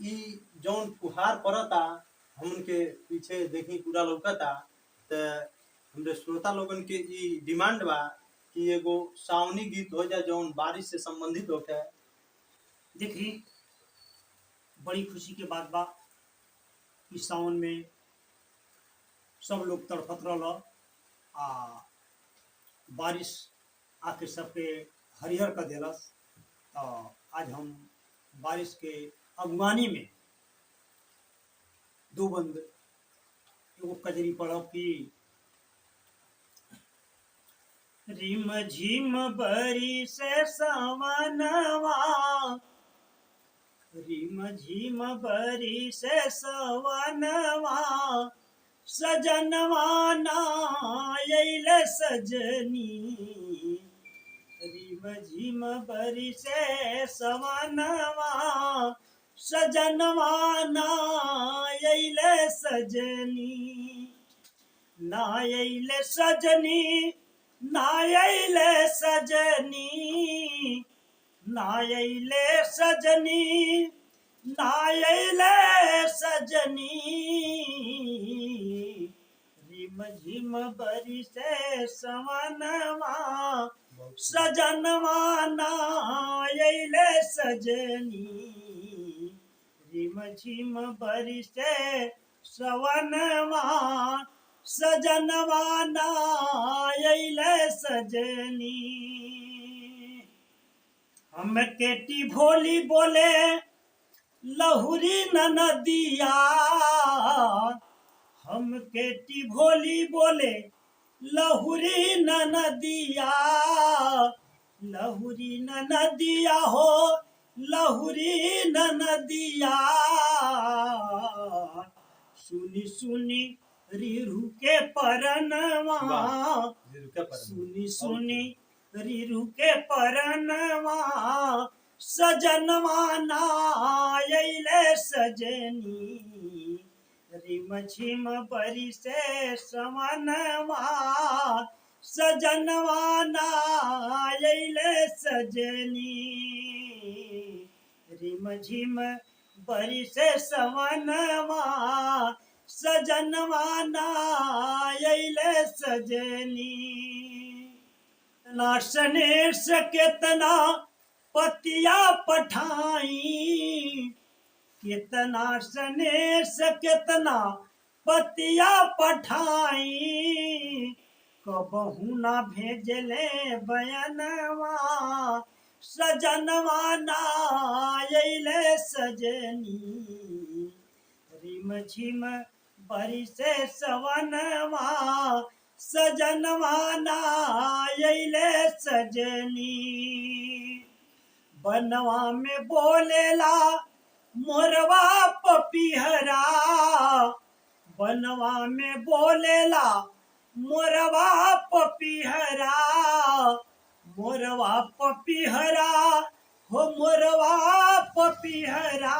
ई जौन फुहार पड़ता हमन के पीछे देखी पूरा लौकता। त हमरे श्रोता लोगन के ई डिमांड बा कि एगो सावनी गीत हो जाए जौन बारिश से संबंधित होके। देखी बड़ी खुशी के बात बा कि सावन में सब लोग तड़पत रहल आ बारिश आके सबके हरिहर कर देलस। तो आज हम बारिश के अगवानी में दो बंद एगो कजरी पढ़ब कि रिम झिम बरी से सवनवा, रिम झिम बरी से सवनवा, सजनवा नायल सजनी। रिम झिम बरी से सवनवा, सजनवा नायल सजनी। नायल सजनी, नायल सजनी, नायल सजनी, नायल सजनी। रिम झिम बरिसे सवनवा, सजनवा नायल सजनी। रिम झिम बरिसे सवनवा, सजनवा नायल सजनी। हम केटी भोली बोले लहुरी ननदिया, हम केटी भोली बोले लहुरी ननदिया। लहुरी ननदिया हो, लहुरी ननदिया। सुनी सुनी रीरू के परनवा, सुनी सुनी रीरू के परनवा, सजनवा नायल सजनी। रिम झिम बरिसे सवनवा, सजनवा नायल सजनी। रिम झिम बरिसे सवनवा, सजनवा नायल सजनी। नाशने से केतना पतिया पठाई, केतना सने से केतना पतिया पठाई। कबहू ना भेजले बयनवा, सजनवा नायल सजनी। रिम झिम बरिसे सवनवा, सजनवा नायल सजनी। बनवा में बोलेला मोरवा पपीहरा, बनवा में बोलेला मोरवा पपीहरा। मोरवा पपीहरा हो, मोरवा पपीहरा।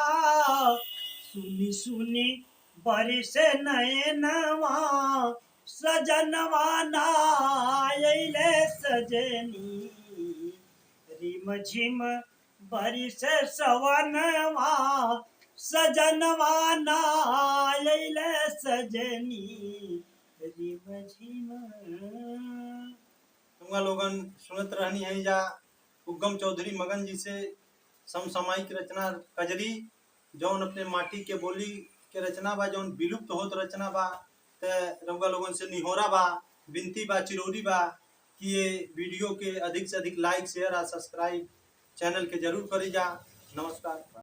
सुनी सुनी बरिसे नयनवा, सजनवा नायल सजनी। रिम झिम बरिसे सवनवा, सजनवा नायल सजनी। रिम झिम। तुमका लोगन सुनत रहनी है जा उगम चौधरी मगन जी से समसामयिक रचना कजरी, जौन अपने माटी के बोली के रचना बा, जौन विलुप्त होत रचना बा। ते रउआ लोगन से निहोरा बा, विनती बा, चिरौरी बा कि ये वीडियो के अधिक से अधिक लाइक शेयर और सब्सक्राइब चैनल के जरूर करी जा। नमस्कार।